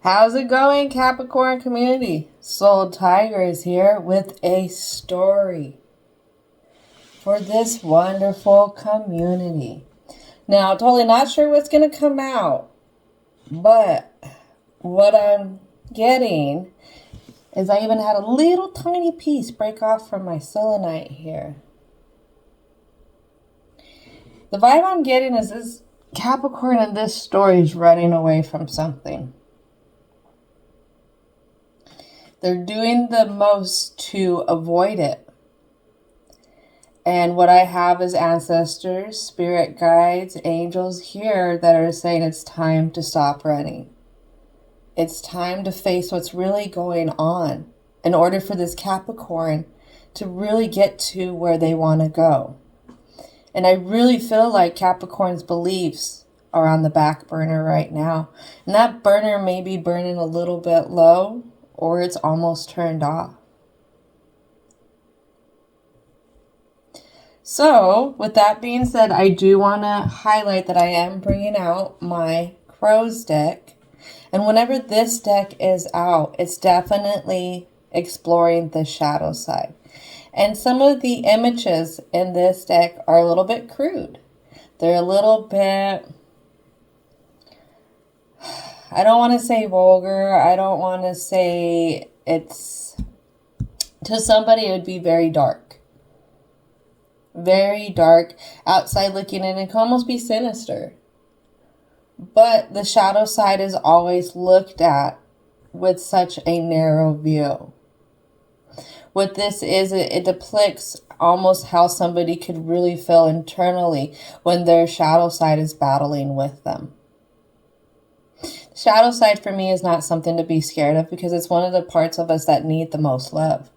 How's it going, Capricorn community? Soul Tiger is here with a story for this wonderful community. Now, totally not sure what's going to come out, but what I'm getting is I even had a little tiny piece break off from my selenite here. The vibe I'm getting is this Capricorn in this story is running away from something. They're doing the most to avoid it. And what I have is ancestors, spirit guides, angels here that are saying it's time to stop running. It's time to face what's really going on in order for this Capricorn to really get to where they want to go. And I really feel like Capricorn's beliefs are on the back burner right now. And that burner may be burning a little bit low, or it's almost turned off. So, with that being said, I do want to highlight that I am bringing out my Crows deck. And whenever this deck is out, it's definitely exploring the shadow side. And some of the images in this deck are a little bit crude. They're a little bit, I don't want to say vulgar. I don't want to say it's, to somebody it would be very dark. Very dark. Outside looking in, it can almost be sinister. But the shadow side is always looked at with such a narrow view. What this is, it depicts almost how somebody could really feel internally when their shadow side is battling with them. Shadow side for me is not something to be scared of because it's one of the parts of us that need the most love.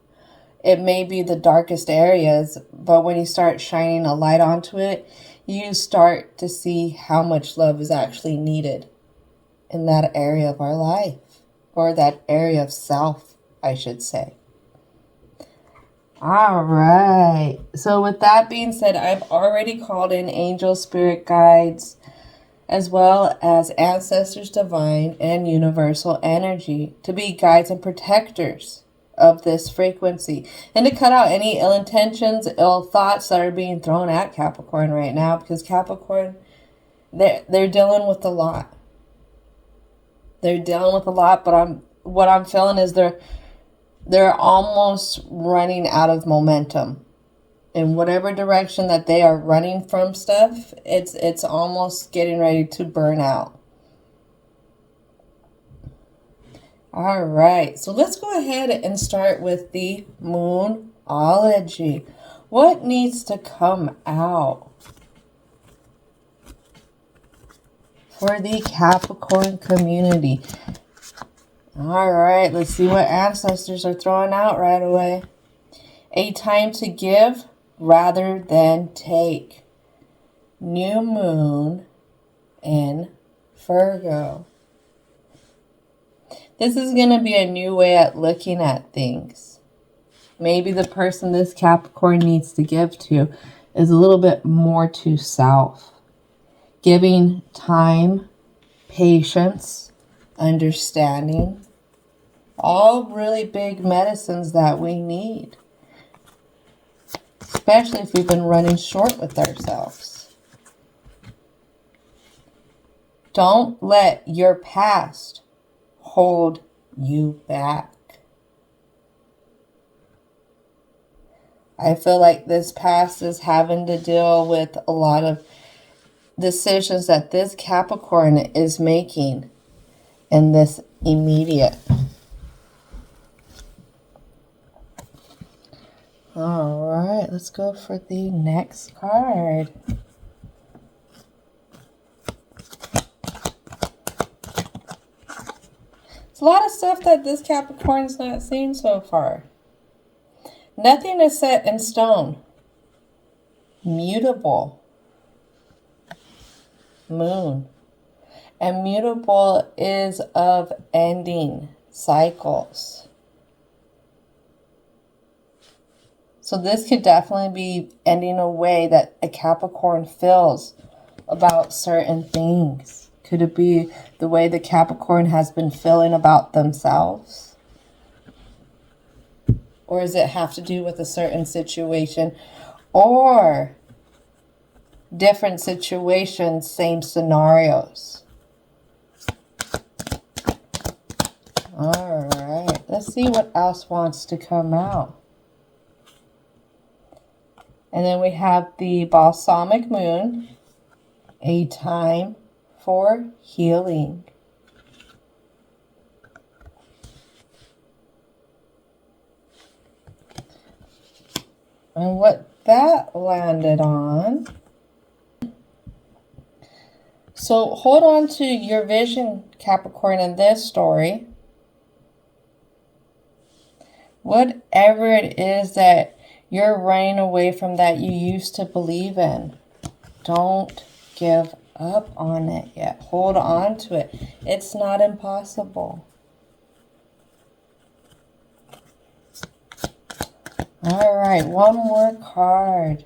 It may be the darkest areas, but when you start shining a light onto it, you start to see how much love is actually needed in that area of our life, or that area of self, I should say. All right. So with that being said, I've already called in angel spirit guides, as well as ancestors divine and universal energy to be guides and protectors of this frequency and to cut out any ill intentions, ill thoughts that are being thrown at Capricorn right now, because Capricorn, they're dealing with a lot. They're dealing with a lot, but what I'm feeling is they're almost running out of momentum. In whatever direction that they are running from stuff, it's almost getting ready to burn out. All right, so let's go ahead and start with the Moonology. What needs to come out for the Capricorn community? All right, let's see what ancestors are throwing out right away. A time to give rather than take. New moon in Virgo. This is going to be a new way at looking at things. Maybe the person this Capricorn needs to give to is a little bit more to self. Giving time, patience, understanding. All really big medicines that we need. Especially if we've been running short with ourselves. Don't let your past hold you back. I feel like this past is having to deal with a lot of decisions that this Capricorn is making in this immediate. All right, let's go for the next card. It's a lot of stuff that this Capricorn's not seen so far. Nothing is set in stone. Mutable. Moon. And mutable is of ending cycles. So this could definitely be ending a way that a Capricorn feels about certain things. Could it be the way the Capricorn has been feeling about themselves? Or does it have to do with a certain situation or different situations, same scenarios? All right, let's see what else wants to come out. And then we have the balsamic moon, a time for healing. And what that landed on. So hold on to your vision, Capricorn, in this story. Whatever it is that you're running away from that you used to believe in, don't give up on it yet. Hold on to it. It's not impossible. All right, one more card.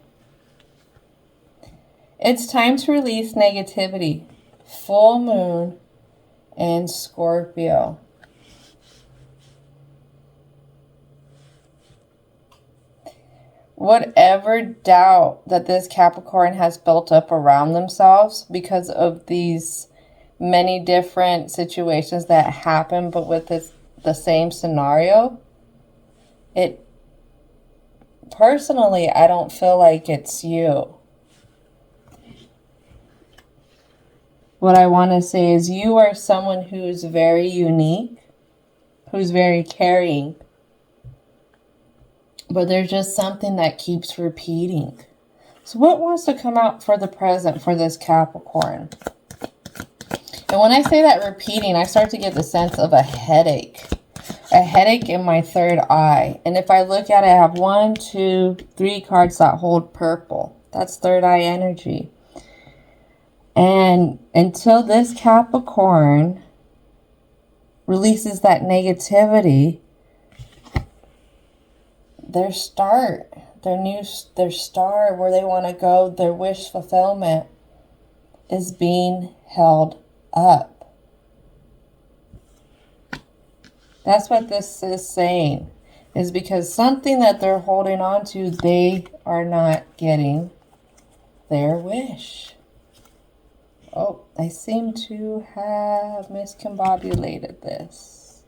It's time to release negativity. Full moon and Scorpio. Whatever doubt that this Capricorn has built up around themselves because of these many different situations that happen, but with the same scenario, personally, I don't feel like it's you. What I want to say is you are someone who's very unique, who's very caring, but there's just something that keeps repeating. So what wants to come out for the present for this Capricorn? And when I say that repeating, I start to get the sense of a headache. A headache in my third eye. And if I look at it, I have 1, 2, 3 cards that hold purple. That's third eye energy. And until this Capricorn releases that negativity, their star where they want to go, their wish fulfillment is being held up. That's what this is saying, is because something that they're holding on to, they are not getting their wish. Oh, I seem to have miscombobulated this.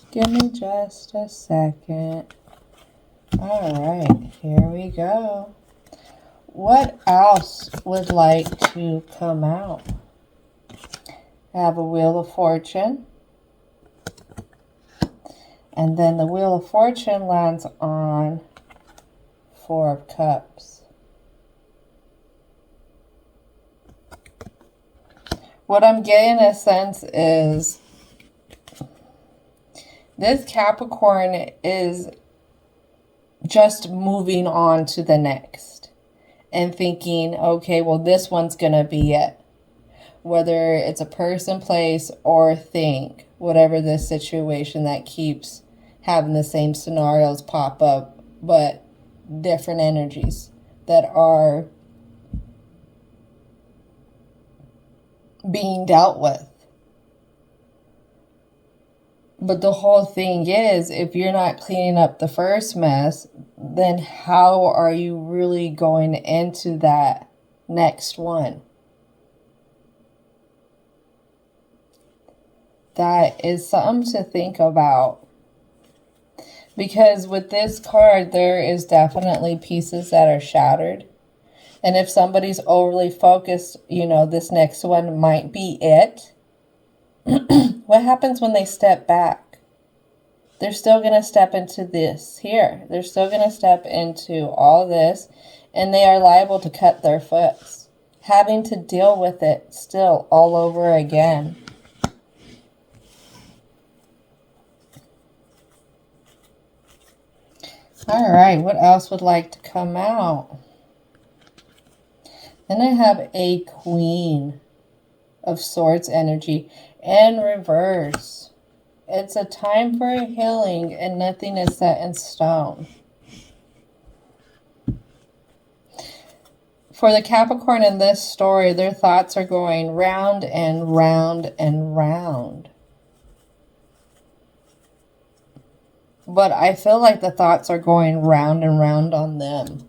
Give me just a second. All right, here we go. What else would like to come out? I have a Wheel of Fortune. And then the Wheel of Fortune lands on 4 of Cups. What I'm getting a sense is this Capricorn is just moving on to the next and thinking, okay, well, this one's going to be it. Whether it's a person, place, or thing, whatever the situation that keeps having the same scenarios pop up, but different energies that are being dealt with. But the whole thing is, if you're not cleaning up the first mess, then how are you really going into that next one? That is something to think about. Because with this card, there is definitely pieces that are shattered. And if somebody's overly focused, this next one might be it. What happens when they step back? They're still going to step into this here. They're still going to step into all this. And they are liable to cut their foot, having to deal with it still all over again. All right, what else would like to come out? Then I have a Queen of Swords energy in reverse. It's a time for healing and nothing is set in stone. For the Capricorn in this story, their thoughts are going round and round and round. But I feel like the thoughts are going round and round on them.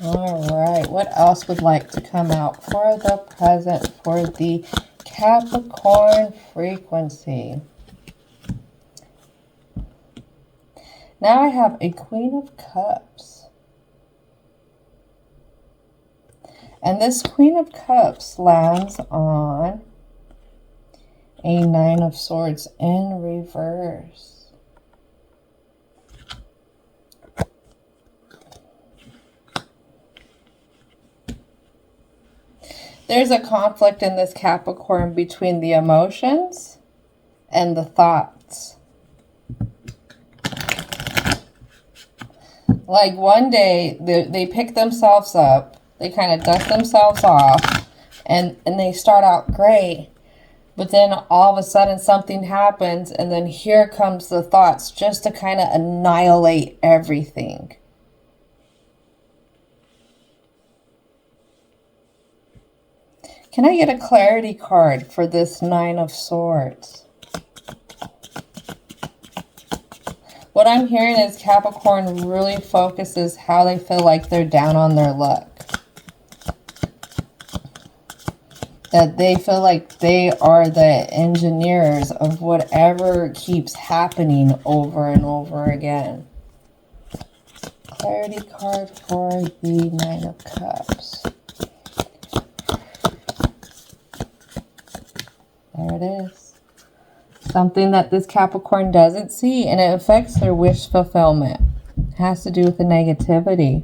All right, what else would like to come out for the present for the Capricorn frequency? Now I have a Queen of Cups. And this Queen of Cups lands on a Nine of Swords in reverse. There's a conflict in this Capricorn between the emotions and the thoughts. Like one day, they pick themselves up, they kind of dust themselves off, and they start out great. But then all of a sudden something happens, and then here comes the thoughts just to kind of annihilate everything. Can I get a clarity card for this Nine of Swords? What I'm hearing is Capricorn really focuses how they feel like they're down on their luck. That they feel like they are the engineers of whatever keeps happening over and over again. Clarity card for the Nine of Cups. There it is. Something that this Capricorn doesn't see, and it affects their wish fulfillment. It has to do with the negativity.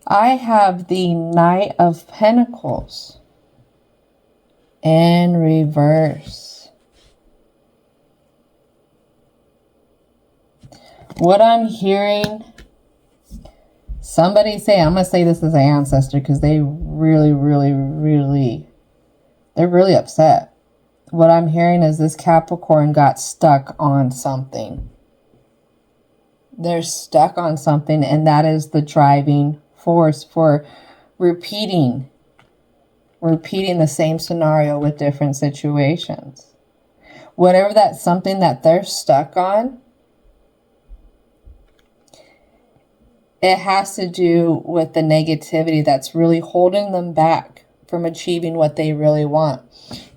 I have the Knight of Pentacles in reverse. What I'm hearing, somebody say, I'm going to say this as an ancestor because they really, they're really upset. What I'm hearing is this Capricorn got stuck on something. They're stuck on something, and that is the driving force for repeating the same scenario with different situations. Whatever that's something that they're stuck on, it has to do with the negativity that's really holding them back from achieving what they really want.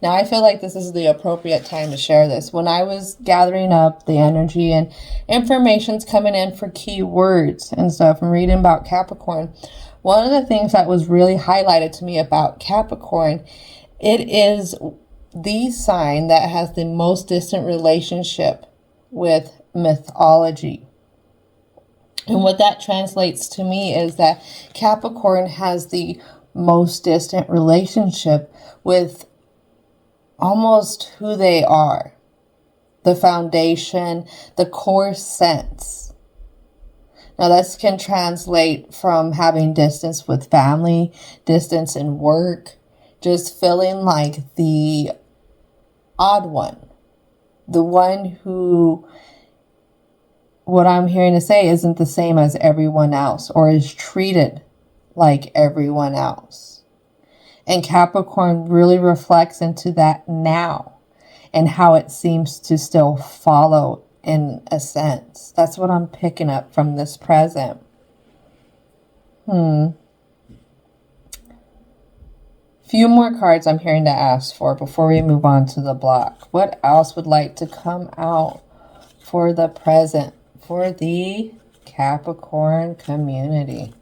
Now, I feel like this is the appropriate time to share this. When I was gathering up the energy and information's coming in for keywords and stuff and reading about Capricorn, one of the things that was really highlighted to me about Capricorn, it is the sign that has the most distant relationship with mythology. And what that translates to me is that Capricorn has the most distant relationship with almost who they are, the foundation, the core sense. Now, this can translate from having distance with family, distance in work, just feeling like the odd one, the one who, what I'm hearing to say, isn't the same as everyone else or is treated like everyone else. And Capricorn really reflects into that now and how it seems to still follow in a sense. That's what I'm picking up from this present. Few more cards I'm hearing to ask for before we move on to the block. What else would like to come out for the present for the Capricorn community?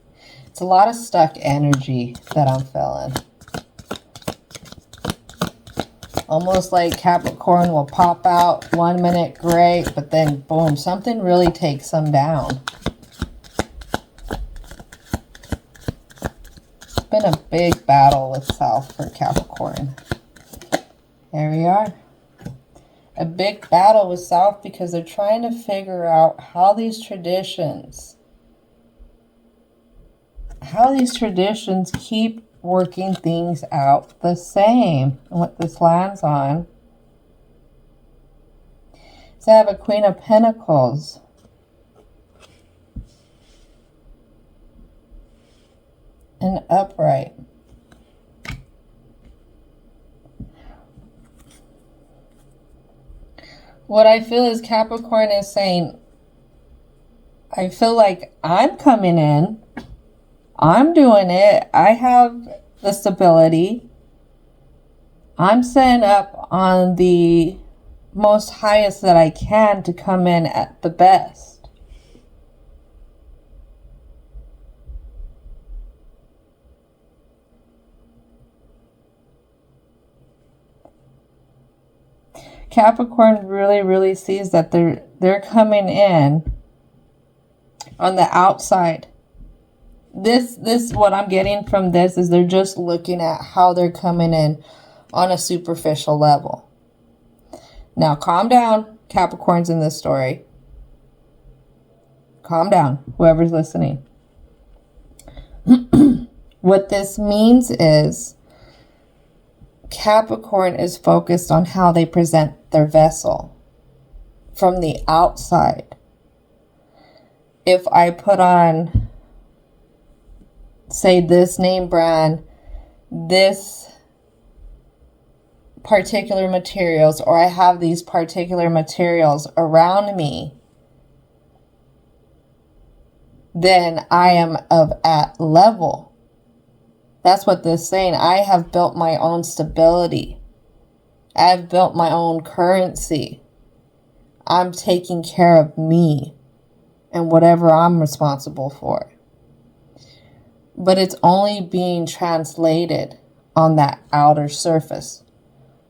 It's a lot of stuck energy that I'm feeling. Almost like Capricorn will pop out 1 minute great, but then boom, something really takes them down. It's been a big battle with self for Capricorn. There we are. A big battle with self because they're trying to figure out how these traditions keep working things out the same. And what this lands on. So I have a Queen of Pentacles. and upright. What I feel is Capricorn is saying, I feel like I'm coming in. I'm doing it. I have the stability. I'm setting up on the most highest that I can to come in at the best. Capricorn really sees that they're coming in on the outside. This what I'm getting from this is they're just looking at how they're coming in on a superficial level. Now calm down, Capricorns, in this story. Calm down, whoever's listening. What this means is Capricorn is focused on how they present their vessel from the outside. If I put on, say, this name brand, this particular materials, or I have these particular materials around me, then I am of at level. That's what this is saying. I have built my own stability. I've built my own currency. I'm taking care of me and whatever I'm responsible for. But it's only being translated on that outer surface,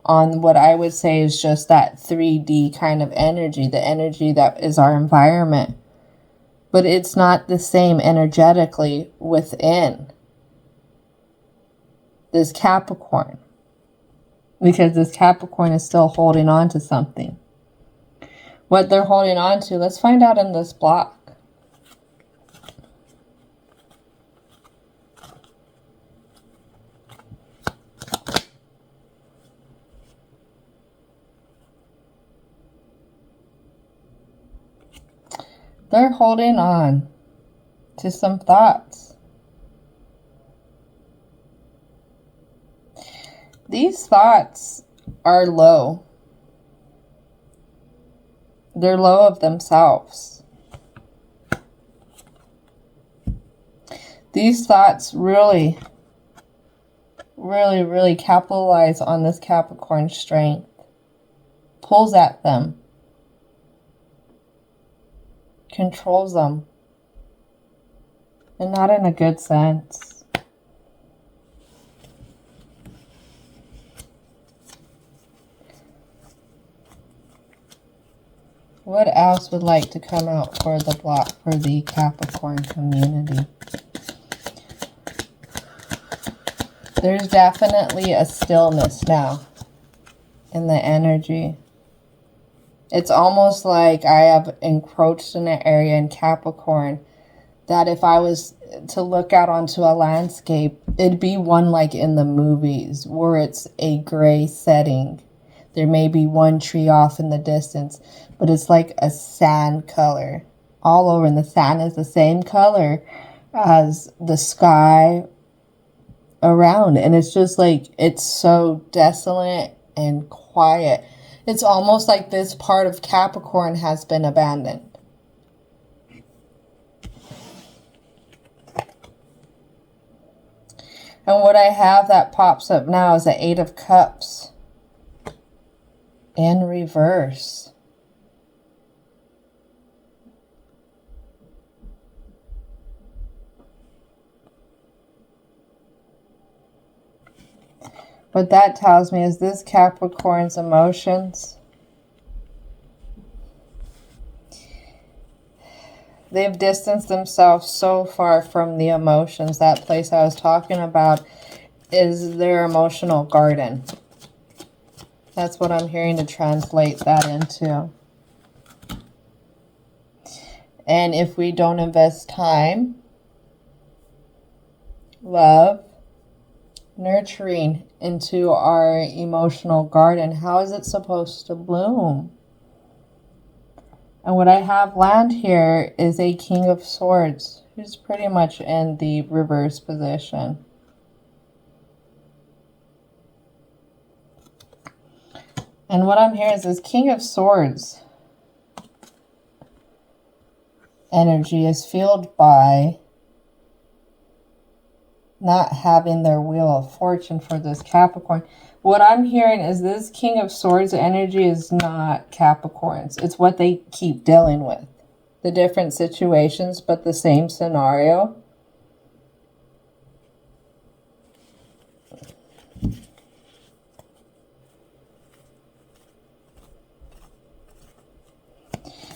on what I would say is just that 3D kind of energy, the energy that is our environment. But it's not the same energetically within this Capricorn, because this Capricorn is still holding on to something. What they're holding on to, let's find out in this block. They're holding on to some thoughts. These thoughts are low. They're low of themselves. These thoughts really capitalize on this Capricorn strength. Pulls at them. Controls them. And not in a good sense. What else would like to come out for the block for the Capricorn community? There's definitely a stillness now in the energy. It's almost like I have encroached in an area in Capricorn that if I was to look out onto a landscape, it'd be one like in the movies where it's a gray setting. There may be one tree off in the distance, but it's like a sand color all over, and the sand is the same color as the sky around. And it's just like, it's so desolate and quiet. It's almost like this part of Capricorn has been abandoned. And what I have that pops up now is the 8 of Cups in reverse. What that tells me is this Capricorn's emotions, they've distanced themselves so far from the emotions. That place I was talking about is their emotional garden. That's what I'm hearing to translate that into. And if we don't invest time, love, nurturing into our emotional garden, how is it supposed to bloom? And what I have land here is a King of Swords She's pretty much in the reverse position. And what I'm hearing is this King of Swords energy is fueled by not having their Wheel of Fortune for this Capricorn. What I'm hearing is this King of Swords energy is not Capricorns. It's what they keep dealing with. The different situations, but the same scenario.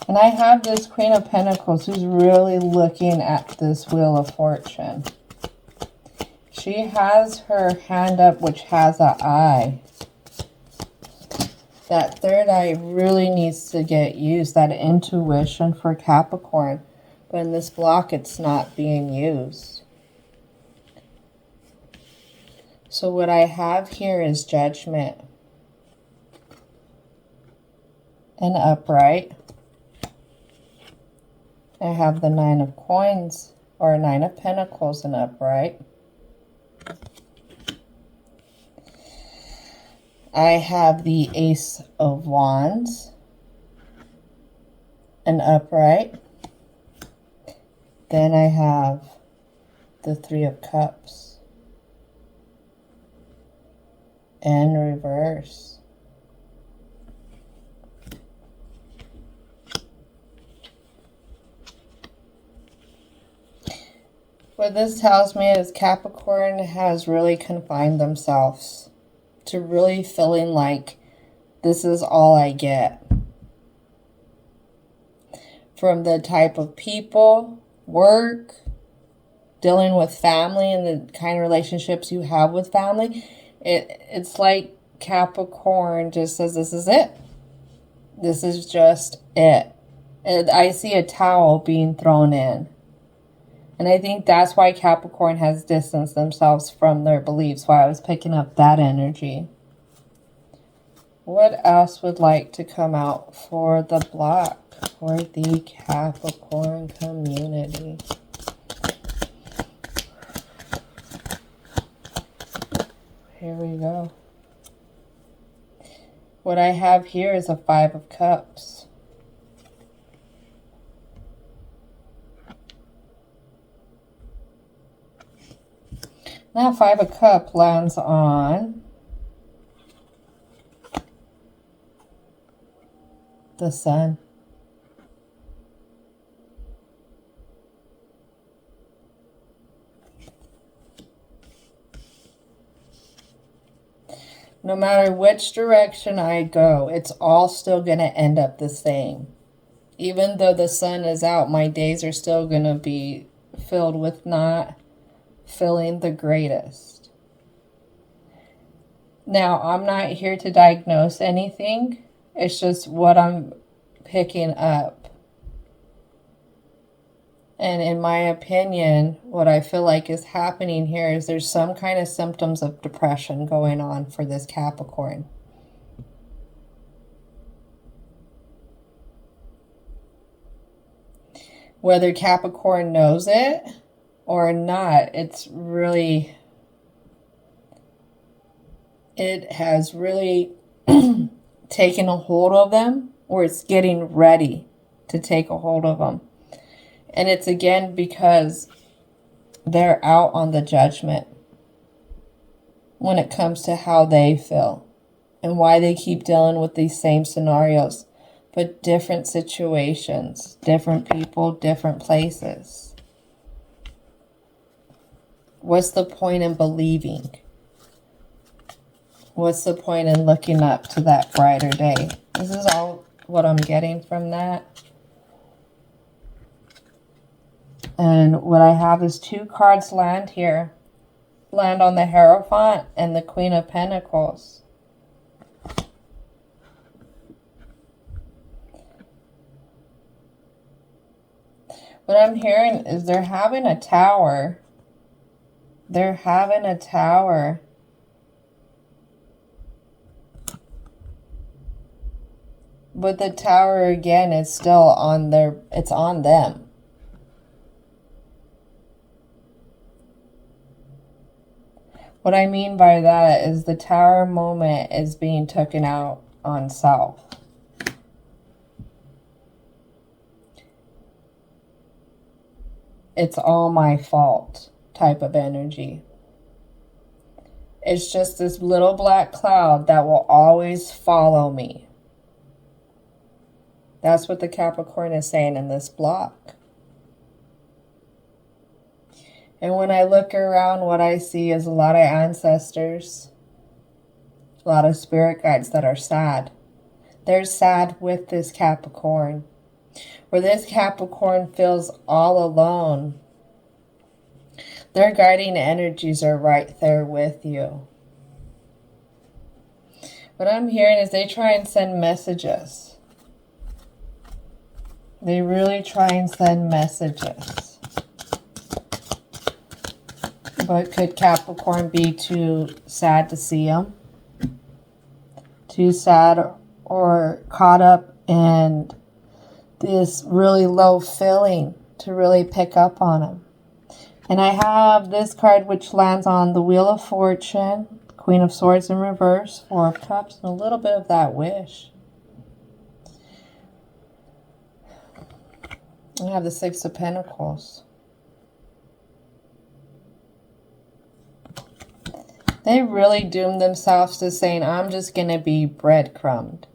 And I have this Queen of Pentacles who's really looking at this Wheel of Fortune. She has her hand up, which has an eye. That third eye really needs to get used, that intuition for Capricorn. But in this block, it's not being used. So what I have here is Judgment and Upright. I have the Nine of Coins, or Nine of Pentacles and Upright. I have the Ace of Wands and Upright. Then I have the Three of Cups and reverse. What this tells me is Capricorn has really confined themselves to really feeling like this is all I get. From the type of people, work, dealing with family and the kind of relationships you have with family, it's like Capricorn just says, this is it. This is just it. And I see a towel being thrown in. And I think that's why Capricorn has distanced themselves from their beliefs, why I was picking up that energy. What else would like to come out for the block for the Capricorn community? Here we go. What I have here is a Five of Cups. That Five of Cups lands on the Sun. No matter which direction I go, it's all still going to end up the same. Even though the sun is out, my days are still going to be filled with not feeling the greatest. Now, I'm not here to diagnose anything. It's just what I'm picking up. And in my opinion, what I feel like is happening here is there's some kind of symptoms of depression going on for this Capricorn. Whether Capricorn knows it or not, it has really taken a hold of them, or it's getting ready to take a hold of them. And it's again because they're out on the judgment when it comes to how they feel and why they keep dealing with these same scenarios, but different situations, different people, different places. What's the point in believing? What's the point in looking up to that brighter day? This is all what I'm getting from that. And what I have is two cards land here. Land on the Hierophant and the Queen of Pentacles. What I'm hearing is they're having a tower. They're having a tower. But the tower again is still on it's on them. What I mean by that is the Tower moment is being taken out on self. It's all my fault type of energy. It's just this little black cloud that will always follow me. That's what the Capricorn is saying in this block. And when I look around, what I see is a lot of ancestors, a lot of spirit guides that are sad. They're sad with this Capricorn. Where this Capricorn feels all alone. Their guiding energies are right there with you. What I'm hearing is they try and send messages. They really try and send messages. But could Capricorn be too sad to see them? Too sad or caught up in this really low feeling to really pick up on them? And I have this card which lands on the Wheel of Fortune, Queen of Swords in reverse, Four of Cups, and a little bit of that wish. I have the Six of Pentacles. They really doomed themselves to saying, I'm just going to be breadcrumbed.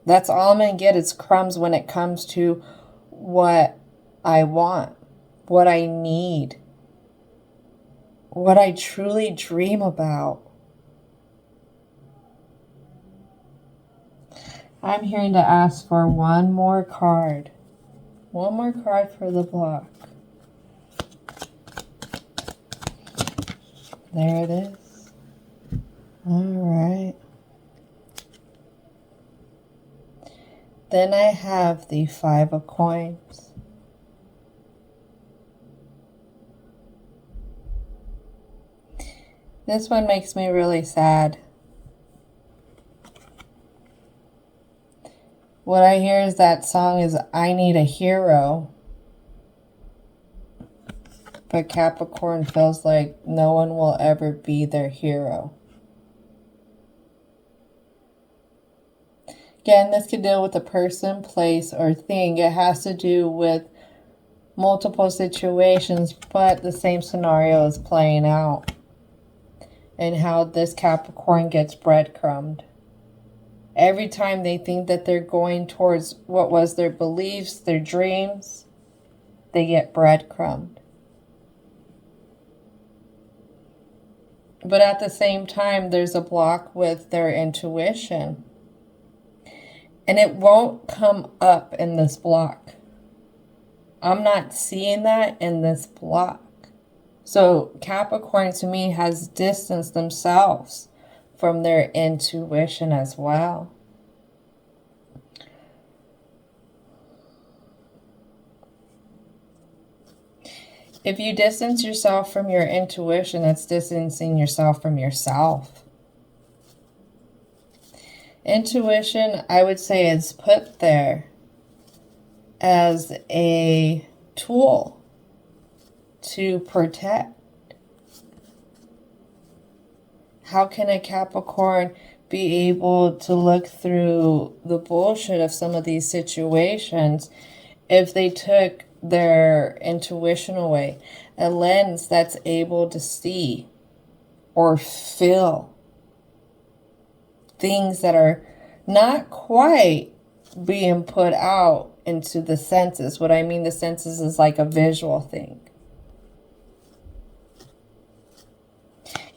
That's all I'm going to get is crumbs when it comes to what I want, what I need, what I truly dream about. I'm hearing to ask for one more card. One more card for the block. There it is. All right. Then I have the Five of Coins. This one makes me really sad. What I hear is that song is I Need a Hero. But Capricorn feels like no one will ever be their hero. Again, this could deal with a person, place, or thing. It has to do with multiple situations, but the same scenario is playing out. And how this Capricorn gets breadcrumbed. Every time they think that they're going towards what was their beliefs, their dreams, they get breadcrumbed. But at the same time, there's a block with their intuition. And it won't come up in this block. I'm not seeing that in this block. So Capricorn to me has distanced themselves from their intuition as well. If you distance yourself from your intuition, that's distancing yourself from yourself. Intuition, I would say, is put there as a tool to protect. How can a Capricorn be able to look through the bullshit of some of these situations if they took their intuition away? A lens that's able to see or feel things that are not quite being put out into the senses. What I mean the senses is like a visual thing.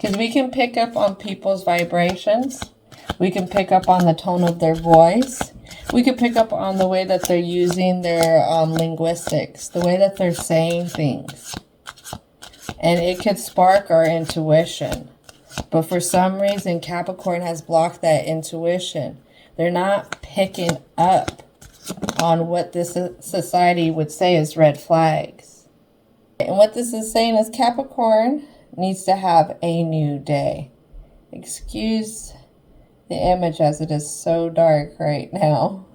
Because we can pick up on people's vibrations. We can pick up on the tone of their voice. We can pick up on the way that they're using their linguistics, the way that they're saying things. And it could spark our intuition. But for some reason, Capricorn has blocked that intuition. They're not picking up on what this society would say is red flags. And what this is saying is Capricorn needs to have a new day. Excuse the image as it is so dark right now.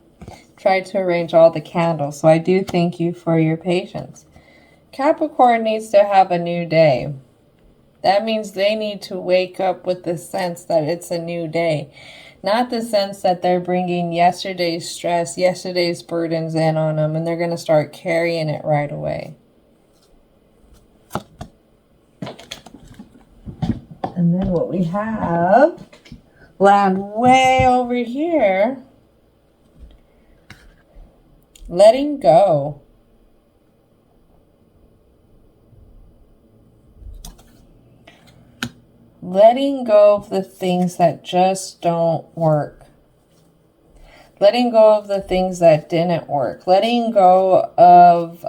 Tried to arrange all the candles, so I do thank you for your patience. Capricorn needs to have a new day. That means they need to wake up with the sense that it's a new day. Not the sense that they're bringing yesterday's stress, yesterday's burdens in on them, and they're going to start carrying it right away. And then what we have, land way over here, letting go. Letting go of the things that just don't work. Letting go of the things that didn't work. Letting go of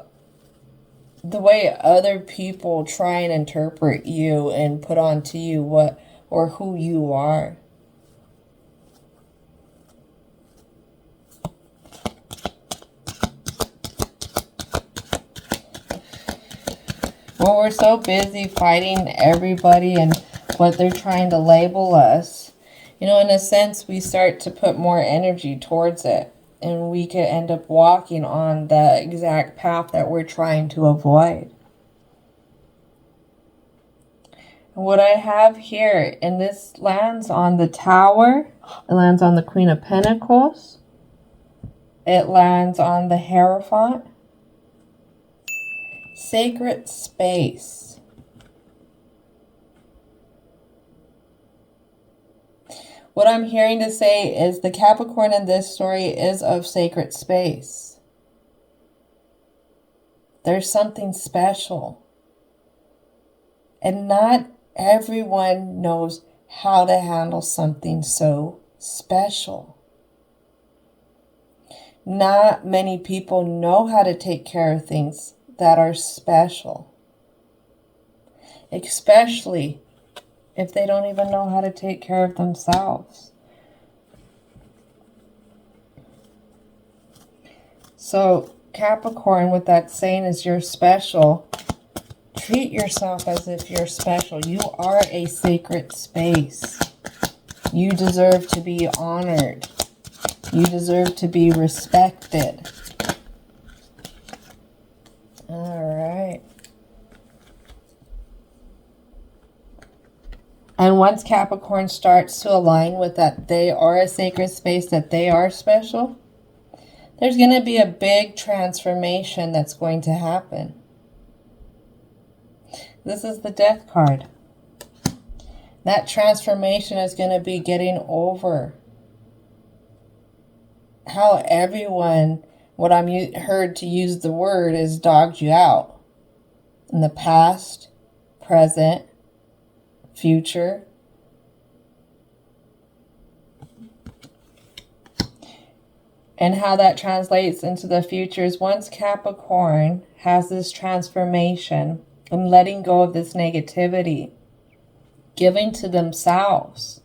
the way other people try and interpret you and put onto you what or who you are. Well, we're so busy fighting everybody and what they're trying to label us, you know, in a sense, we start to put more energy towards it, and we could end up walking on the exact path that we're trying to avoid. And what I have here, and this lands on the Tower, it lands on the Queen of Pentacles, it lands on the Hierophant, sacred space. What I'm hearing to say is the Capricorn in this story is of sacred space. There's something special. And not everyone knows how to handle something so special. Not many people know how to take care of things that are special. Especially if they don't even know how to take care of themselves. So Capricorn, what that's saying is you're special. Treat yourself as if you're special. You are a sacred space. You deserve to be honored. You deserve to be respected. All right. And once Capricorn starts to align with that they are a sacred space, that they are special, there's going to be a big transformation that's going to happen. This is the Death card. That transformation is going to be getting over how everyone, what I'm heard to use the word, is dogged you out. In the past, present, future. And how that translates into the future is once Capricorn has this transformation and letting go of this negativity, giving to themselves,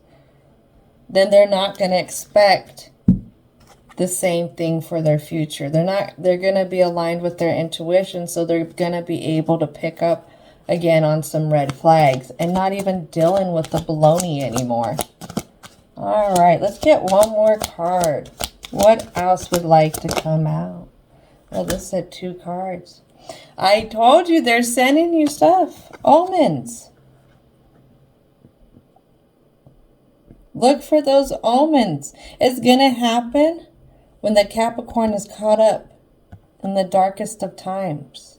then they're not going to expect the same thing for their future. They're going to be aligned with their intuition, so they're going to be able to pick up again on some red flags and not even dealing with the baloney anymore. All right, let's get one more card. What else would like to come out? Well, this said 2 cards. I told you they're sending you stuff. Omens. Look for those omens. It's going to happen when the Capricorn is caught up in the darkest of times.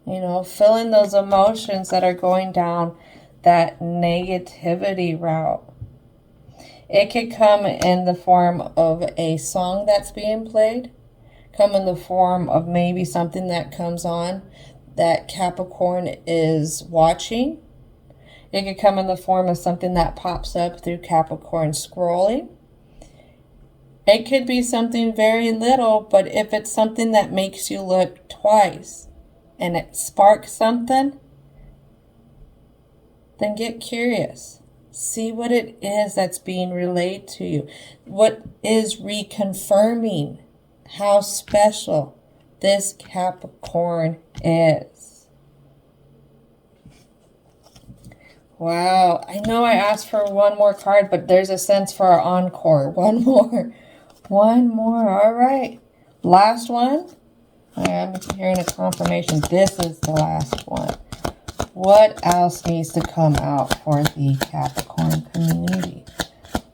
You know, feeling those emotions that are going down that negativity route. It could come in the form of a song that's being played. Come in the form of maybe something that comes on that Capricorn is watching. It could come in the form of something that pops up through Capricorn scrolling. It could be something very little, but if it's something that makes you look twice and it sparks something, then get curious. See what it is that's being relayed to you. What is reconfirming how special this Capricorn is. Wow, I know I asked for one more card, but there's a sense for our encore. One more. All right. Last one. I'm hearing a confirmation. This is the last one. What else needs to come out for the Capricorn community?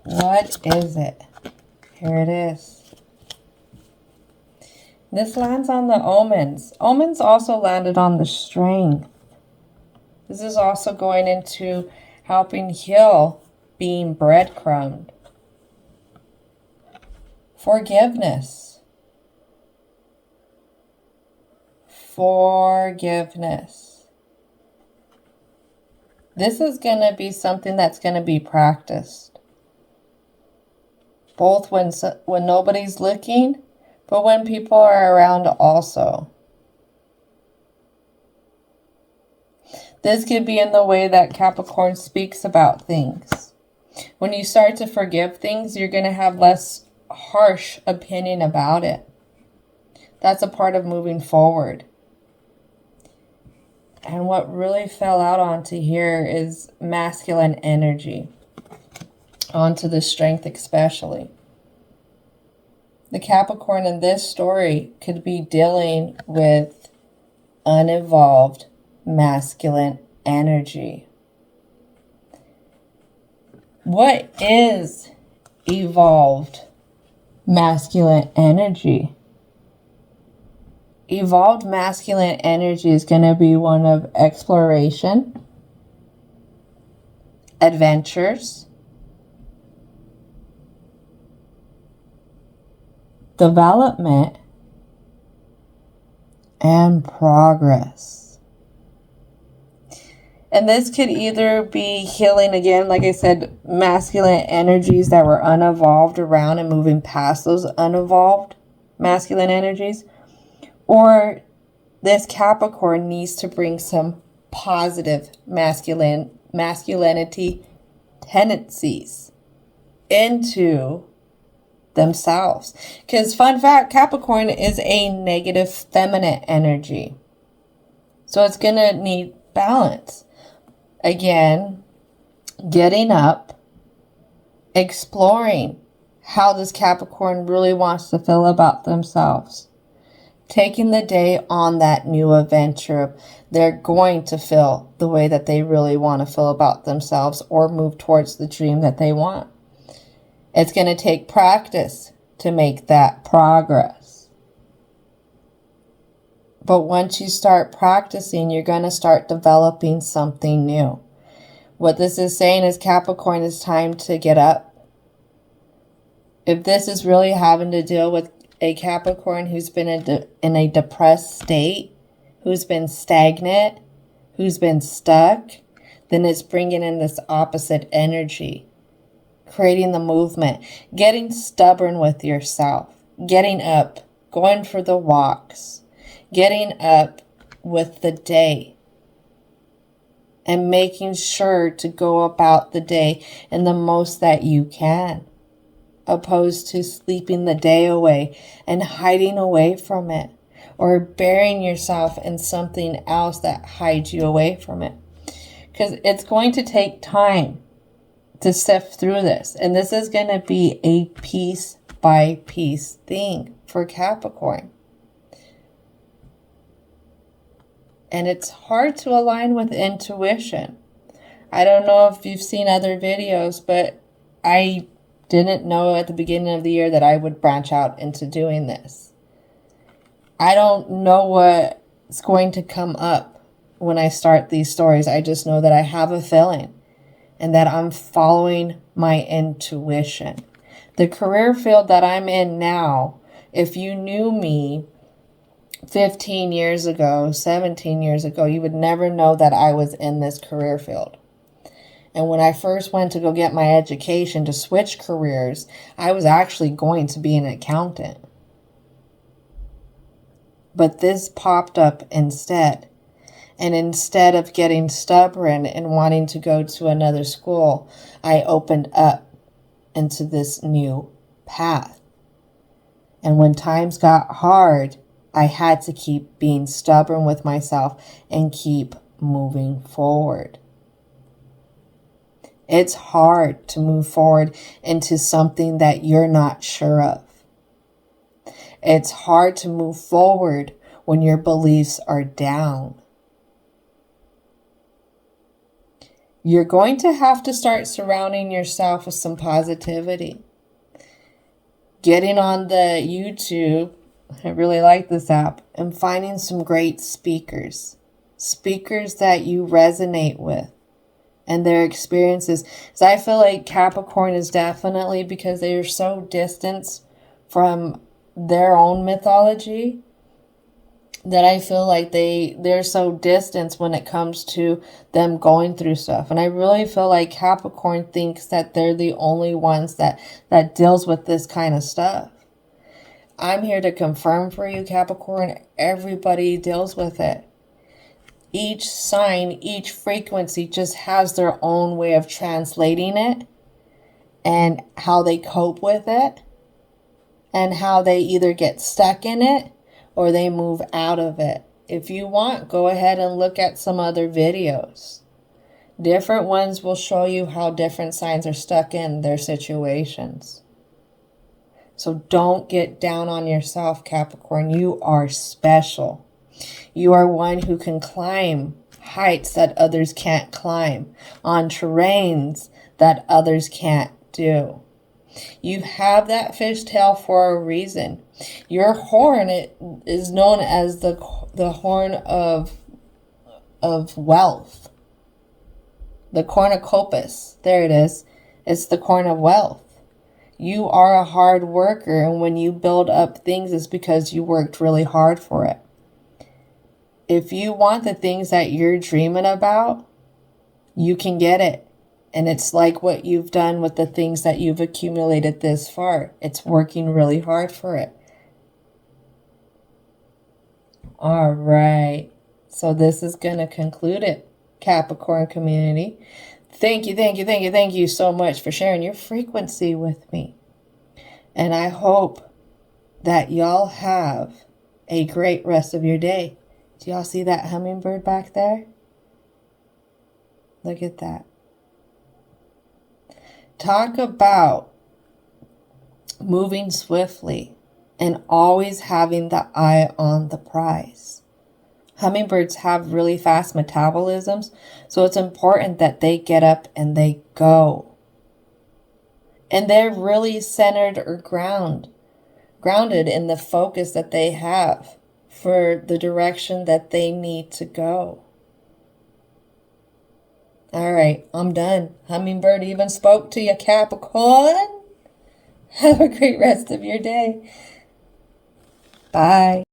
What is it? Here it is. This lands on the omens. Omens also landed on the strength. This is also going into helping heal being breadcrumbed. Forgiveness. Forgiveness. This is going to be something that's going to be practiced. Both when nobody's looking, but when people are around also. This could be in the way that Capricorn speaks about things. When you start to forgive things, you're going to have less harsh opinion about it. That's a part of moving forward. And what really fell out onto here is masculine energy. Onto the strength especially. The Capricorn in this story could be dealing with unevolved masculine energy. What is evolved masculine energy? Evolved masculine energy is going to be one of exploration, adventures, development, and progress. And this could either be healing again, like I said, masculine energies that were unevolved around and moving past those unevolved masculine energies. Or this Capricorn needs to bring some positive masculinity tendencies into themselves. Because fun fact, Capricorn is a negative feminine energy. So it's going to need balance. Again, getting up, exploring how this Capricorn really wants to feel about themselves. Taking the day on that new adventure, they're going to feel the way that they really want to feel about themselves or move towards the dream that they want. It's going to take practice to make that progress. But once you start practicing, you're going to start developing something new. What this is saying is Capricorn, it's time to get up. If this is really having to deal with a Capricorn who's been in a depressed state, who's been stagnant, who's been stuck, then it's bringing in this opposite energy. Creating the movement, getting stubborn with yourself, getting up, going for the walks, getting up with the day, and making sure to go about the day in the most that you can, opposed to sleeping the day away and hiding away from it, or burying yourself in something else that hides you away from it. Because it's going to take time to sift through this. And this is going to be a piece by piece thing for Capricorn. And it's hard to align with intuition. I don't know if you've seen other videos, but I didn't know at the beginning of the year that I would branch out into doing this. I don't know what's going to come up when I start these stories. I just know that I have a feeling. And that I'm following my intuition. The career field that I'm in now, if you knew me 15 years ago, 17 years ago, you would never know that I was in this career field. And when I first went to go get my education to switch careers, I was actually going to be an accountant. But this popped up instead. And instead of getting stubborn and wanting to go to another school, I opened up into this new path. And when times got hard, I had to keep being stubborn with myself and keep moving forward. It's hard to move forward into something that you're not sure of. It's hard to move forward when your beliefs are down. You're going to have to start surrounding yourself with some positivity. Getting on the YouTube, I really like this app, and finding some great speakers. Speakers that you resonate with and their experiences. Because I feel like Capricorn is definitely, because they are so distant from their own mythology, that I feel like they're so distant when it comes to them going through stuff. And I really feel like Capricorn thinks that they're the only ones that deals with this kind of stuff. I'm here to confirm for you, Capricorn, everybody deals with it. Each sign, each frequency just has their own way of translating it and how they cope with it and how they either get stuck in it or they move out of it. If you want, go ahead and look at some other videos. Different ones will show you how different signs are stuck in their situations. So don't get down on yourself, Capricorn. You are special. You are one who can climb heights that others can't climb, on terrains that others can't do. You have that fishtail for a reason. Your horn is known as the horn of wealth. The cornucopus. There it is. It's the corn of wealth. You are a hard worker, and when you build up things, it's because you worked really hard for it. If you want the things that you're dreaming about, you can get it. And it's like what you've done with the things that you've accumulated this far. It's working really hard for it. All right. So this is going to conclude it, Capricorn community. Thank you so much for sharing your frequency with me. And I hope that y'all have a great rest of your day. Do y'all see that hummingbird back there? Look at that. Talk about moving swiftly and always having the eye on the prize. Hummingbirds have really fast metabolisms, so it's important that they get up and they go. And they're really centered or grounded in the focus that they have for the direction that they need to go. All right, I'm done. Hummingbird even spoke to you, Capricorn. Have a great rest of your day. Bye.